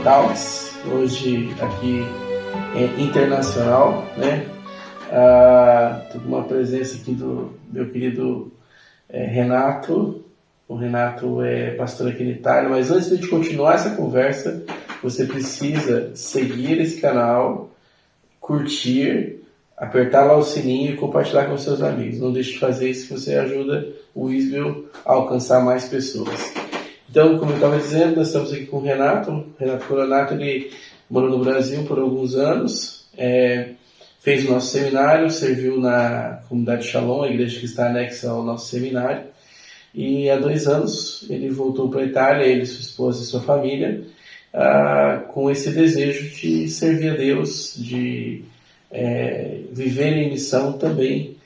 Talks, hoje aqui internacional, né? Estou com uma presença aqui do meu querido Renato. O Renato é pastor aqui na Itália, mas antes de a gente continuar essa conversa, você precisa seguir esse canal, curtir, apertar lá o sininho e compartilhar com seus amigos. Não deixe de fazer isso, que você ajuda o Isbel a alcançar mais pessoas. Então, como eu estava dizendo, nós estamos aqui com o Renato Coronato. Ele morou no Brasil por alguns anos, fez o nosso seminário, serviu na comunidade Shalom, a igreja que está anexa ao nosso seminário, e há 2 anos ele voltou para a Itália, ele, sua esposa e sua família, com esse desejo de servir a Deus, de viver em missão também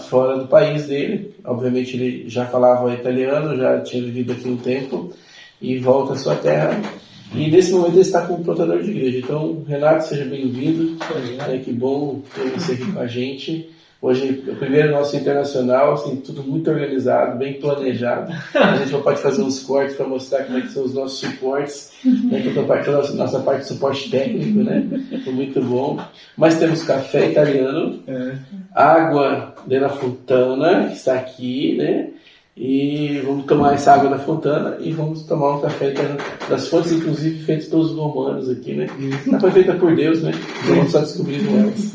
fora do país dele. Obviamente ele já falava italiano, já tinha vivido aqui um tempo e volta à sua terra. E nesse momento ele está como plantador de igreja. Então, Renato, seja bem-vindo. Que bom ter você aqui com a gente. Hoje, o primeiro nosso internacional, assim, tudo muito organizado, bem planejado. A gente pode fazer uns cortes para mostrar como é que são os nossos suportes, né? Nossa parte de suporte técnico, né? Foi muito bom. Mas temos café italiano, água della Fontana, que está aqui, né? E vamos tomar essa água da Fontana e vamos tomar um café italiano, das fontes, inclusive, feitas pelos romanos aqui, né? Não foi feita por Deus, né? Vamos só descobrir elas.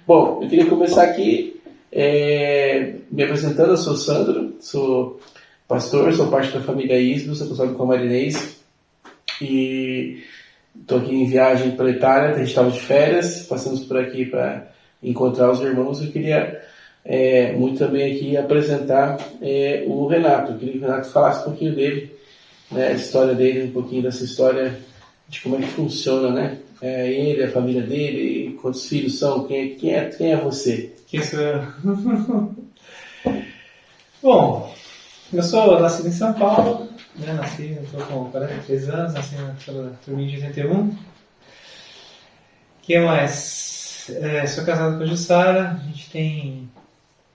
Bom, eu queria começar aqui me apresentando. Eu sou o Sandro, sou pastor, sou parte da família Isbel, sou casado com a Marinês e estou aqui em viagem para a Itália. A gente estava de férias, passamos por aqui para encontrar os irmãos. Eu queria muito também aqui apresentar o Renato. Eu queria que o Renato falasse um pouquinho dele, né, a história dele, um pouquinho dessa história de como é que funciona, né? Ele, a família dele, quantos filhos são, quem é você? Quem sou eu? Bom, eu sou nascido em São Paulo, né? Estou com 43 anos, nasci pela turminha de 81. Que mais? Sou casado com a Jussara, a gente tem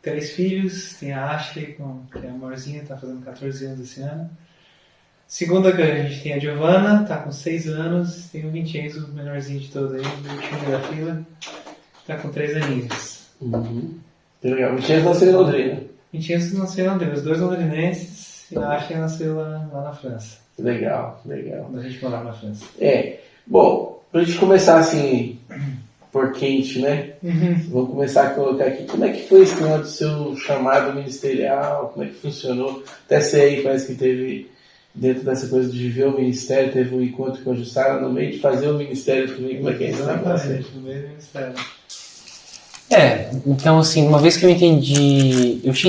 3 filhos, tem a Ashley, que é a amorzinha, está fazendo 14 anos esse ano. Segunda que a gente tem a Giovana, está com 6 anos, tem o Vincenzo, o menorzinho de todos aí, o último da fila, está com 3 aninhos. Legal. O Vincenzo nasceu em Londrina. Vincenzo nasceu em Londrina, os 2 londrinenses, e a Ashley nasceu lá na França. Legal. Quando a gente morava na França. Bom, para a gente começar assim, por quente, né? Vamos começar a colocar aqui, como é que foi esse tema do seu chamado ministerial, como é que funcionou? Até sei aí, parece que teve, dentro dessa coisa de viver o ministério, teve um encontro com a Jussara no meio de fazer o ministério também. Como é que é isso? Exatamente, no meio do ministério. Então assim, uma vez que eu tinha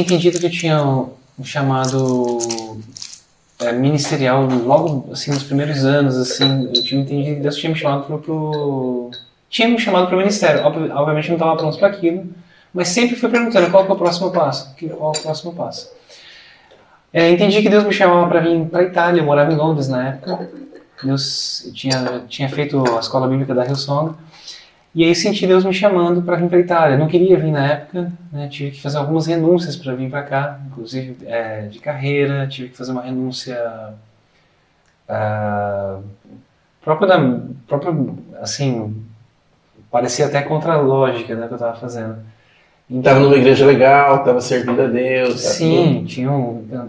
entendido que eu tinha um chamado ministerial logo assim nos primeiros anos, assim, eu tinha entendido que Deus tinha me chamado tinha me chamado para o ministério. Obviamente eu não estava pronto para aquilo, mas sempre fui perguntando qual que é o próximo passo, entendi que Deus me chamava para vir para a Itália. Eu morava em Londres na época. Deus tinha feito a escola bíblica da Hillsong. E aí senti Deus me chamando para vir para a Itália. Eu não queria vir na época, né? Tive que fazer algumas renúncias para vir para cá, inclusive de carreira. Tive que fazer uma renúncia própria, assim, parecia até contra a lógica, né, que eu estava fazendo. Estava numa igreja legal, estava servindo a Deus. Sim, tinha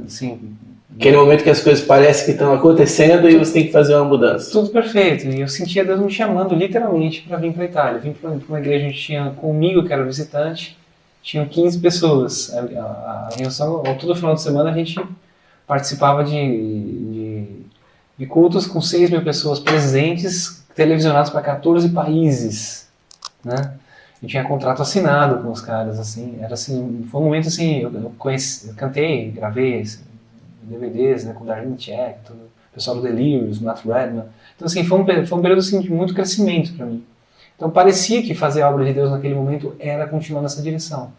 assim, aquele momento que as coisas parecem que estão acontecendo e você tem que fazer uma mudança. Tudo perfeito. E eu sentia Deus me chamando literalmente para vir para a Itália. Vim para uma igreja onde tinha comigo, que era visitante, tinham 15 pessoas. Todo final de semana a gente participava de cultos com 6 mil pessoas presentes, televisionados para 14 países, né? Eu tinha contrato assinado com os caras, assim, foi um momento assim, eu cantei, gravei DVDs, né, com Darlene Check, o pessoal do Delirious, Matt Redman. Então assim, foi um período assim, de muito crescimento para mim. Então parecia que fazer a obra de Deus naquele momento era continuar nessa direção.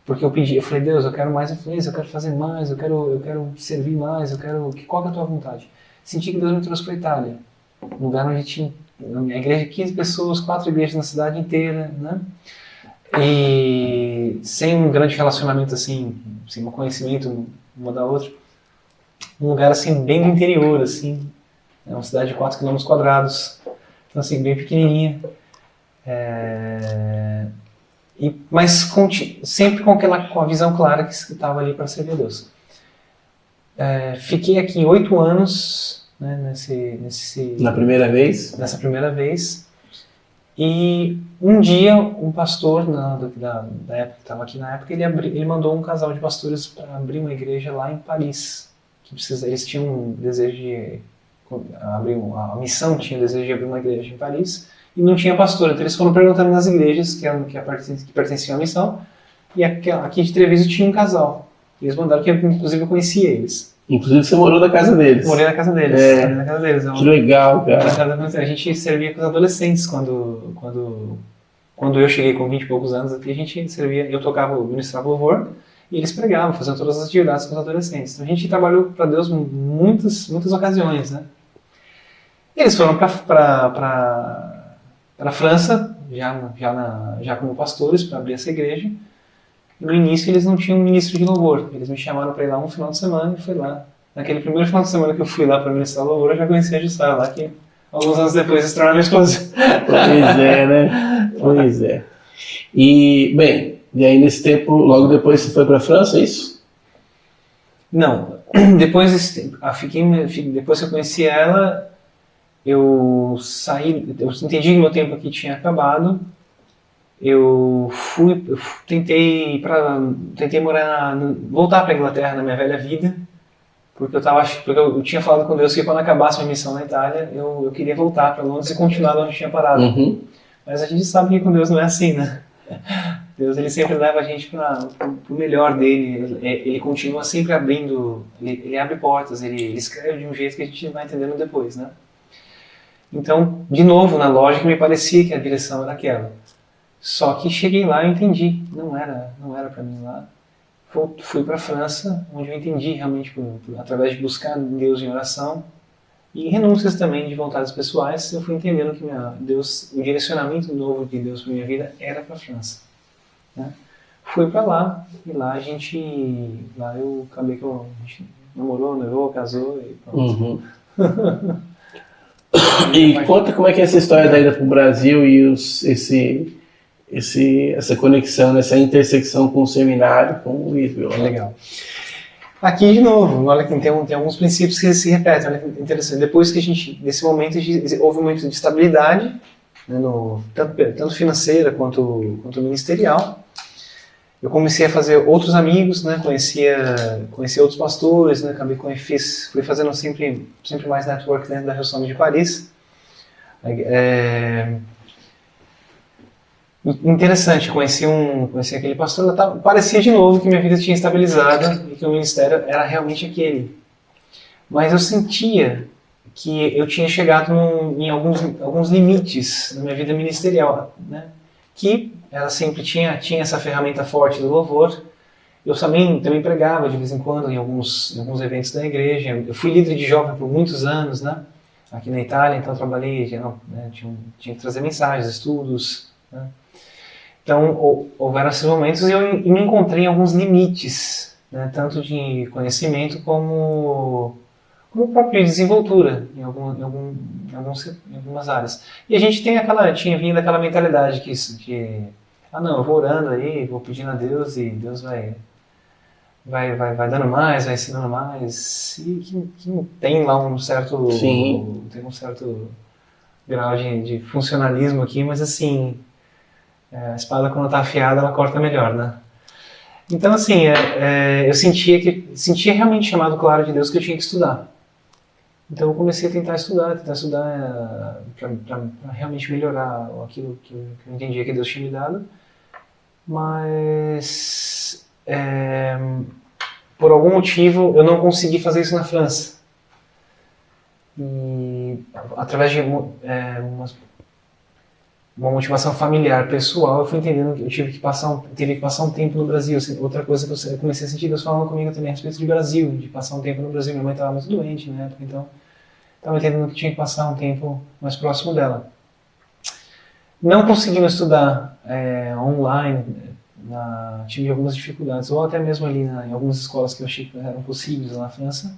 Porque eu falei, Deus, eu quero mais influência, eu quero fazer mais, eu quero servir mais, qual que é a tua vontade? Senti que Deus me trouxe para a Itália, um lugar onde tinha a igreja de 15 pessoas, 4 igrejas na cidade inteira, né? E sem um grande relacionamento assim, sem um conhecimento uma da outra. Um lugar assim, bem do interior, assim, É uma cidade de 4 km². Então, assim, bem pequenininha. Mas sempre com a visão clara que estava ali para servir a Deus. Fiquei aqui 8 anos, né, Na primeira vez? nessa primeira vez. E um dia, um pastor da época, que estava aqui na época, ele mandou um casal de pastores para abrir uma igreja lá em Paris. Eles tinham um desejo de abrir a missão tinha o desejo de abrir uma igreja em Paris e não tinha pastor. Então eles foram perguntando nas igrejas que pertenciam à missão, e aqui de Treviso tinha um casal. E eles mandaram que inclusive eu conhecia eles. Inclusive você morou na casa deles. Morei na casa deles. É. Na casa deles. Que legal, cara. A gente servia com os adolescentes quando eu cheguei com 20 e poucos anos aqui, a gente servia, eu ministrava louvor e eles pregavam, faziam todas as atividades com os adolescentes. Então a gente trabalhou para Deus muitas ocasiões, né? Eles foram para a França, já como pastores, para abrir essa igreja. E no início eles não tinham um ministro de louvor. Eles me chamaram para ir lá um final de semana e fui lá. Naquele primeiro final de semana que eu fui lá para ministrar louvor, eu já conheci a Jussara lá, que alguns anos depois se tornou minha esposa. Pois é, né? Pois é. E, bem, e aí nesse tempo, logo depois você foi para a França, é isso? Não. Depois desse tempo, depois que eu conheci ela, eu entendi que meu tempo aqui tinha acabado. Eu tentei voltar para a Inglaterra na minha velha vida, porque eu tinha falado com Deus que quando acabasse a minha missão na Itália, eu queria voltar para Londres e continuar onde eu tinha parado. Uhum. Mas a gente sabe que com Deus não é assim, né? Deus, ele sempre leva a gente para o melhor dele. Ele continua sempre abrindo, ele abre portas, ele escreve de um jeito que a gente vai entendendo depois, né? Então, de novo, na lógica, me parecia que a direção era aquela. Só que cheguei lá e entendi, não era para mim lá. Fui para a França, onde eu entendi realmente, através de buscar Deus em oração e renúncias também de vontades pessoais, eu fui entendendo que o direcionamento novo de Deus para minha vida era para a França, né? Fui para lá e lá eu acabei que a gente namorou, noivou, casou e pronto. Uhum. E conta como é que é essa história da ida para o Brasil e essa conexão, essa intersecção com o seminário, com o Israel. É legal. Aqui, de novo, olha que tem alguns princípios que se repetem, olha que interessante. Depois que nesse momento, houve um momento de estabilidade, né, tanto financeira quanto ministerial. Eu comecei a fazer outros amigos, né, conhecia outros pastores, né, fui fazendo sempre mais network dentro da Hillsong de Paris. Interessante, conheci aquele pastor, parecia de novo que minha vida tinha estabilizado e que o ministério era realmente aquele. Mas eu sentia que eu tinha chegado em alguns limites na minha vida ministerial, né? Que ela sempre tinha essa ferramenta forte do louvor. Eu também pregava de vez em quando em alguns eventos da igreja. Eu fui líder de jovem por muitos anos, né? Aqui na Itália, então eu trabalhei, né? Tinha que trazer mensagens, estudos, né? Então, houveram esses momentos e eu me encontrei em alguns limites, né, tanto de conhecimento como própria desenvoltura em algumas áreas. E a gente tinha vindo aquela mentalidade que eu vou orando aí, vou pedindo a Deus e Deus vai dando mais, vai ensinando mais. E que tem lá um certo, Sim. Tem um certo grau de funcionalismo aqui, mas assim, a espada quando está afiada, ela corta melhor, né? Então, assim, eu sentia realmente chamado claro de Deus que eu tinha que estudar. Então, eu comecei a tentar estudar para realmente melhorar aquilo que eu entendia que Deus tinha me dado. Mas, por algum motivo, eu não consegui fazer isso na França. E, através de uma motivação familiar, pessoal, eu fui entendendo que eu teve que passar um tempo no Brasil. Outra coisa que eu comecei a sentir Deus falando comigo também a respeito de Brasil, de passar um tempo no Brasil. Minha mãe estava muito doente na época, então estava entendendo que tinha que passar um tempo mais próximo dela. Não conseguindo estudar online, tive algumas dificuldades, ou até mesmo ali em algumas escolas que eu achei que eram possíveis lá na França.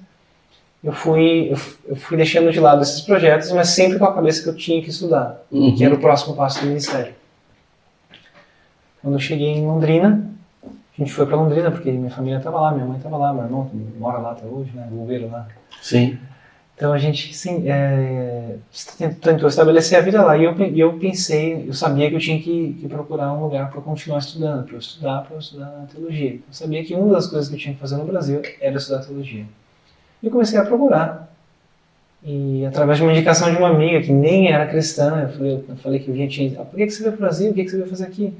eu fui deixando de lado esses projetos, mas sempre com a cabeça que eu tinha que estudar, que era o próximo passo do ministério. Quando eu cheguei em Londrina, a gente foi para Londrina porque minha família estava lá, minha mãe estava lá, meu irmão mora lá até hoje, né, governo lá. Sim. Então a gente tentou estabelecer a vida lá e eu pensei, eu sabia que eu tinha que procurar um lugar para continuar estudando, para eu estudar teologia. Eu sabia que uma das coisas que eu tinha que fazer no Brasil era estudar teologia. E eu comecei a procurar. E através de uma indicação de uma amiga que nem era cristã, eu falei que por que você veio para o Brasil? O que você veio fazer aqui?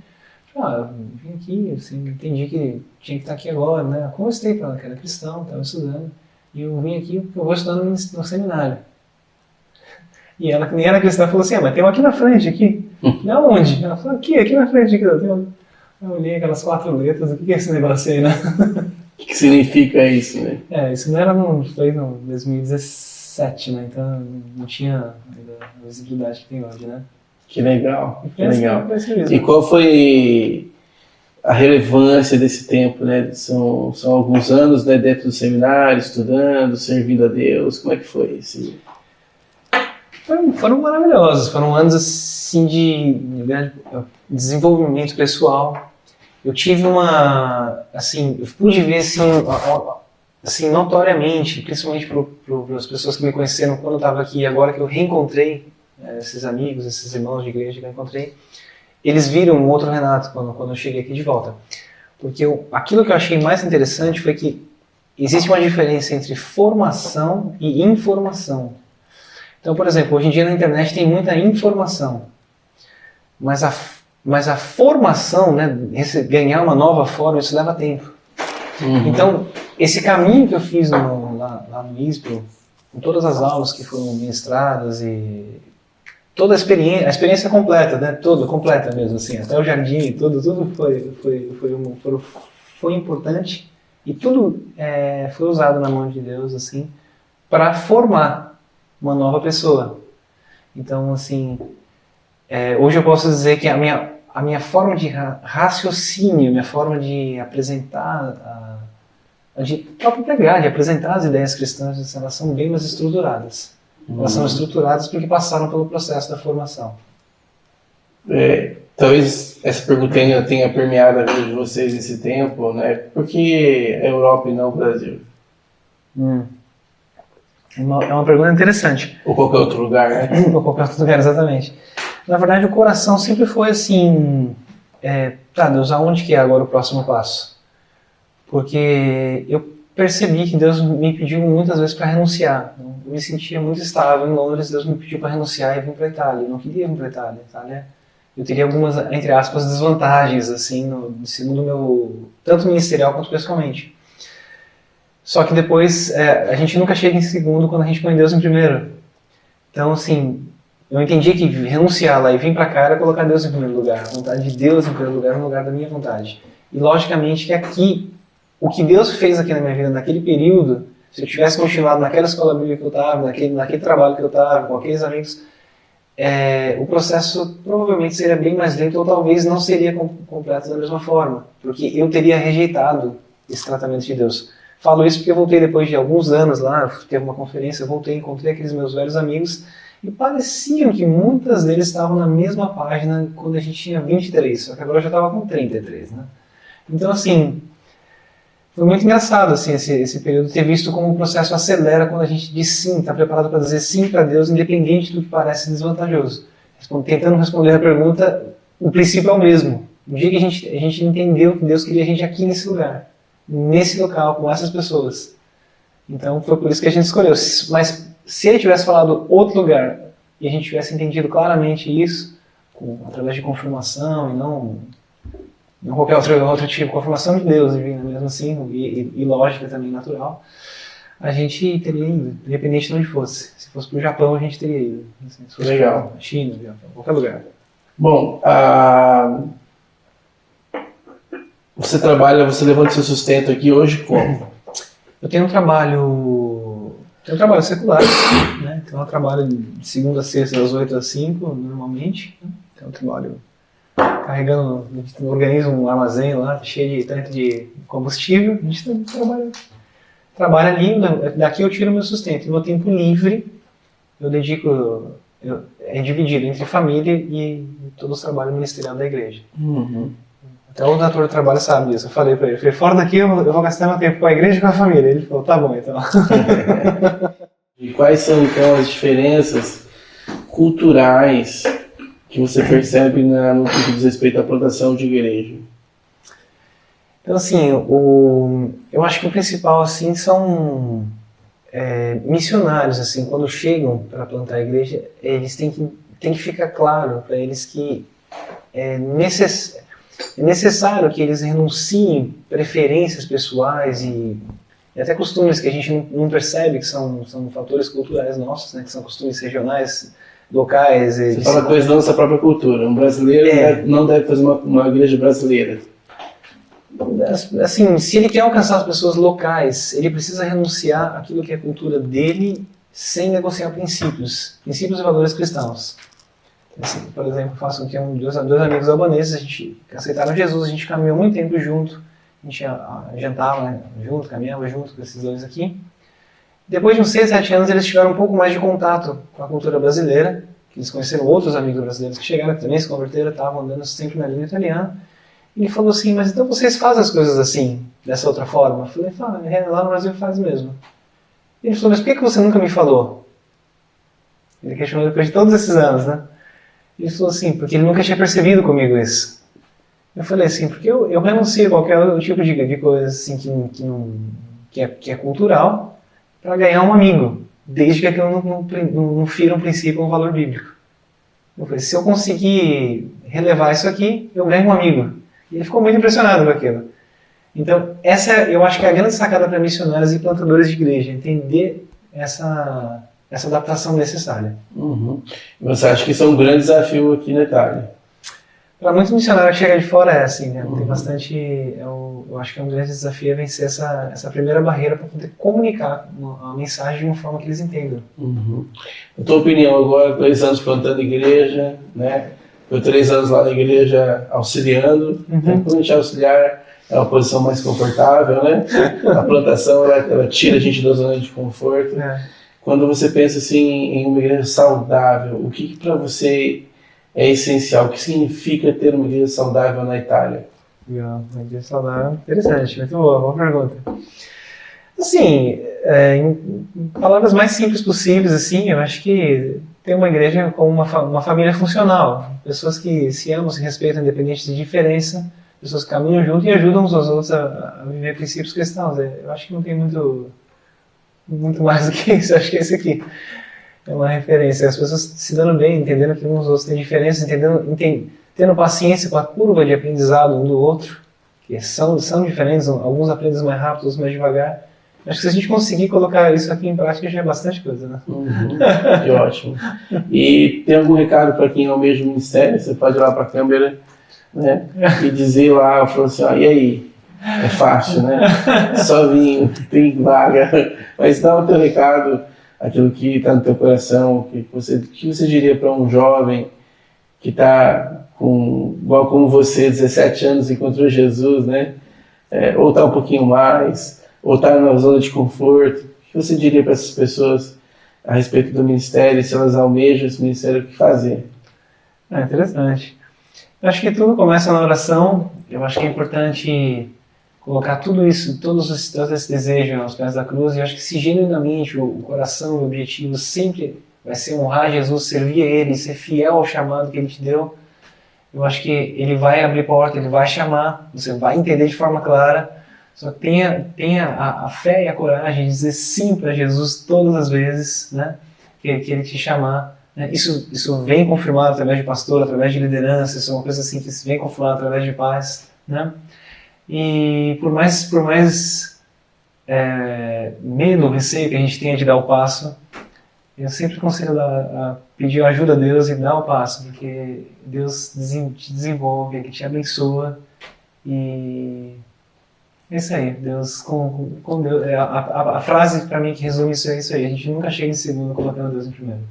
Eu vim aqui, assim, entendi que tinha que estar aqui agora, né? Conversei para ela que era cristão, estava estudando. E eu vim aqui porque eu vou estudando no seminário. E ela, que nem era cristã, falou assim, mas tem um aqui na frente, aqui. E aonde? Ela falou, aqui na frente. Aqui, eu olhei aquelas 4 letras, o que é esse negócio aí, né? O que significa isso, né? Isso não era foi no 2017, né? Então não tinha a visibilidade que tem hoje, né? Que legal, que Assim, legal. mesmo. E qual foi a relevância desse tempo, né? São alguns anos, né, dentro do seminário, estudando, servindo a Deus. Como é que foi esse? Foram maravilhosos, foram anos assim de desenvolvimento pessoal. Eu tive eu pude ver assim notoriamente, principalmente para as pessoas que me conheceram quando eu estava aqui, agora que eu reencontrei esses amigos, esses irmãos de igreja que eu encontrei, eles viram um outro Renato quando eu cheguei aqui de volta. Porque aquilo que eu achei mais interessante foi que existe uma diferença entre formação e informação. Então, por exemplo, hoje em dia na internet tem muita informação, mas a formação, né, ganhar uma nova forma, isso leva tempo. Então, esse caminho que eu fiz lá no ISPRO, com todas as aulas que foram ministradas e toda a experiência completa, né, toda completa mesmo, assim, até o jardim, tudo foi importante e tudo foi usado na mão de Deus, assim, para formar uma nova pessoa. Então, assim, hoje eu posso dizer que a minha forma de raciocínio, minha forma de apresentar, de próprio pregar, de apresentar as ideias cristãs, elas são bem mais estruturadas. Elas são estruturadas porque passaram pelo processo da formação. Talvez essa pergunta tenha permeado a vida de vocês nesse tempo, né? Por que a Europa e não o Brasil? É uma pergunta interessante. Ou qualquer outro lugar, né? Ou qualquer outro lugar, exatamente. Na verdade, o coração sempre foi assim, Deus, aonde que é agora o próximo passo? Porque eu percebi que Deus me pediu muitas vezes para renunciar. Eu me sentia muito estável em Londres, Deus me pediu para renunciar e vir para a Itália. Eu não queria vir para a Itália. Itália, eu teria algumas, entre aspas, desvantagens, assim, segundo o meu, tanto ministerial quanto pessoalmente. Só que depois, a gente nunca chega em segundo quando a gente põe Deus em primeiro. Então, assim, eu entendi que renunciar lá e vir para cá era colocar Deus em primeiro lugar. A vontade de Deus em primeiro lugar no lugar da minha vontade. E, logicamente, que aqui, o que Deus fez aqui na minha vida naquele período, se eu tivesse continuado naquela escola bíblica que eu estava, naquele trabalho que eu estava, com aqueles amigos, o processo provavelmente seria bem mais lento ou talvez não seria completo da mesma forma, porque eu teria rejeitado esse tratamento de Deus. Falo isso porque eu voltei depois de alguns anos lá, teve uma conferência, eu voltei, encontrei aqueles meus velhos amigos e pareciam que muitas deles estavam na mesma página quando a gente tinha 23, só que agora eu já estava com 33, né? Então, assim, foi muito engraçado assim, esse período, ter visto como o processo acelera quando a gente diz sim, está preparado para dizer sim para Deus, independente do que parece desvantajoso. Tentando responder a pergunta, o princípio é o mesmo. No dia que a gente entendeu que Deus queria a gente aqui nesse local, com essas pessoas. Então foi por isso que a gente escolheu. Mas se ele tivesse falado outro lugar e a gente tivesse entendido claramente isso, através de confirmação e não qualquer outro tipo, confirmação de Deus, divina mesmo assim, e lógica também natural, a gente teria ido, independente de onde fosse. Se fosse para o Japão, a gente teria ido. Assim, se fosse legal. Para China, Japão, qualquer lugar. Bom, você levanta seu sustento aqui hoje como? Eu tenho um trabalho secular, né? Então eu trabalho de segunda a sexta, das 8 às 5, normalmente. Né? Então eu trabalho carregando, a gente organiza um armazém lá, cheio de tanque de combustível, a gente trabalha trabalho ali, daqui eu tiro o meu sustento. No meu tempo livre, eu dedico, é dividido entre família e todo o trabalho ministerial da igreja. Uhum. Até o doutor do trabalho sabe disso. Eu falei para ele, fora daqui eu vou gastar meu tempo com a igreja e com a família. Ele falou, tá bom então. E quais são então as diferenças culturais que você percebe no que diz respeito à plantação de igreja? Então, assim, eu acho que o principal, assim, são missionários, assim, quando chegam para plantar a igreja, eles tem que ficar claro para eles que é necessário que eles renunciem preferências pessoais e até costumes que a gente não percebe que são fatores culturais nossos, né, que são costumes regionais, locais. Você fala coisas da nossa própria cultura. Um brasileiro não deve fazer uma igreja brasileira. Assim, se ele quer alcançar as pessoas locais, ele precisa renunciar àquilo que é a cultura dele sem negociar princípios e valores cristãos. Assim, por exemplo, faço que dois amigos albaneses, a gente aceitaram Jesus, a gente caminhou muito tempo junto, a gente jantava, né, junto, caminhava junto com esses dois aqui. Depois de uns 6, 7 anos, eles tiveram um pouco mais de contato com a cultura brasileira, que eles conheceram outros amigos brasileiros que chegaram, que também se converteram, estavam andando sempre na língua italiana. Ele falou assim, mas então vocês fazem as coisas assim, dessa outra forma? Eu falei, lá no Brasil faz mesmo. Ele falou, mas por que você nunca me falou? Ele questionou depois de todos esses anos, né? Ele falou assim, porque ele nunca tinha percebido comigo isso. Eu falei assim, porque eu renuncio a qualquer tipo de coisa assim, que é cultural para ganhar um amigo, desde que aquilo não fira um princípio ou um valor bíblico. Eu falei, se eu conseguir relevar isso aqui, eu ganho um amigo. E ele ficou muito impressionado com aquilo. Então, eu acho que é a grande sacada para missionários e plantadores de igreja, entender essa adaptação necessária. Uhum. Você acha que isso é um grande desafio aqui na Itália? Para muitos missionários que chegam de fora é assim, né? Tem bastante. Eu acho que é um grande desafio vencer essa primeira barreira para poder comunicar a mensagem de uma forma que eles entendam. Uhum. A tua opinião agora, 2 anos plantando igreja, né? Eu 3 anos lá na igreja auxiliando. Então, quando a gente é auxiliar, é uma posição mais confortável, né? A plantação, ela tira a gente da zona de conforto. Quando você pensa assim em uma igreja saudável, o que para você é essencial? O que significa ter uma igreja saudável na Itália? Legal, uma igreja saudável, interessante, muito boa pergunta. Assim, em palavras mais simples possíveis, assim, eu acho que ter uma igreja como uma família funcional, pessoas que se amam, se respeitam, independente de diferença, pessoas que caminham junto e ajudam uns aos outros a viver princípios cristãos. Eu acho que não tem muito mais do que isso, eu acho que esse aqui é uma referência. As pessoas se dando bem, entendendo que uns outros têm diferenças, tendo paciência com a curva de aprendizado um do outro, que são diferentes, alguns aprendem mais rápido, outros mais devagar. Acho que se a gente conseguir colocar isso aqui em prática já é bastante coisa, né? Que ótimo. E tem algum recado para quem almeja o ministério? Você pode ir lá para a câmera, né? E dizer lá, falar assim, e aí? É fácil, né? Só vir, tem vaga. Mas dá o teu recado, aquilo que está no teu coração, que você diria para um jovem que está igual como você, 17 anos, encontrou Jesus, né? Ou está um pouquinho mais, ou está na zona de conforto. O que você diria para essas pessoas a respeito do ministério, se elas almejam esse ministério, o que fazer? Interessante. Eu acho que tudo começa na oração. Eu acho que é importante colocar tudo isso, todos esses desejos aos pés da cruz. E eu acho que se genuinamente o coração, o objetivo sempre vai ser honrar Jesus, servir a Ele, ser fiel ao chamado que Ele te deu, eu acho que Ele vai abrir porta, Ele vai chamar, você vai entender de forma clara. Só tenha a fé e a coragem de dizer sim para Jesus todas as vezes, né, que Ele te chamar. Né? Isso vem confirmado através de pastor, através de liderança, isso é uma coisa assim que vem confirmado através de paz. Né? E por mais medo, receio que a gente tenha de dar o passo, eu sempre aconselho a pedir ajuda a Deus e dar o passo, porque Deus te desenvolve, Ele te abençoa e é isso aí. Deus com Deus, a frase para mim que resume isso é isso aí: a gente nunca chega em segundo colocando Deus em primeiro.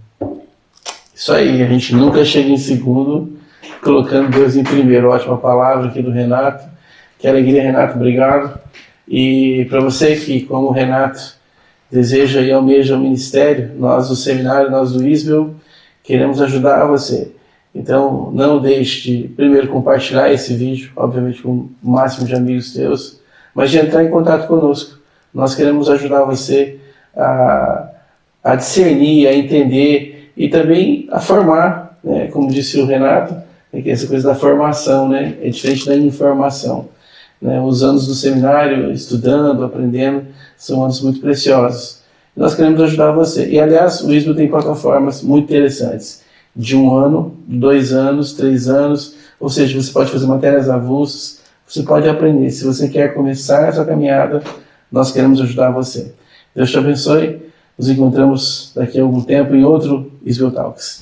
Isso aí, a gente nunca chega em segundo colocando Deus em primeiro. Ótima palavra aqui do Renato. Que alegria, Renato, obrigado. E para você que, como o Renato, deseja e almeja o ministério, nós do seminário, nós do Isbel, queremos ajudar você. Então, não deixe de, primeiro, compartilhar esse vídeo, obviamente com o máximo de amigos teus, mas de entrar em contato conosco. Nós queremos ajudar você a discernir, a entender e também a formar, né? Como disse o Renato, que essa coisa da formação, né? É diferente da informação. Né? Os anos do seminário, estudando, aprendendo, são anos muito preciosos. Nós queremos ajudar você. E, aliás, o ISBO tem plataformas muito interessantes, de 1 ano, 2 anos, 3 anos, ou seja, você pode fazer matérias avulsas, você pode aprender. Se você quer começar essa caminhada, nós queremos ajudar você. Deus te abençoe. Nos encontramos daqui a algum tempo em outro ISBO Talks.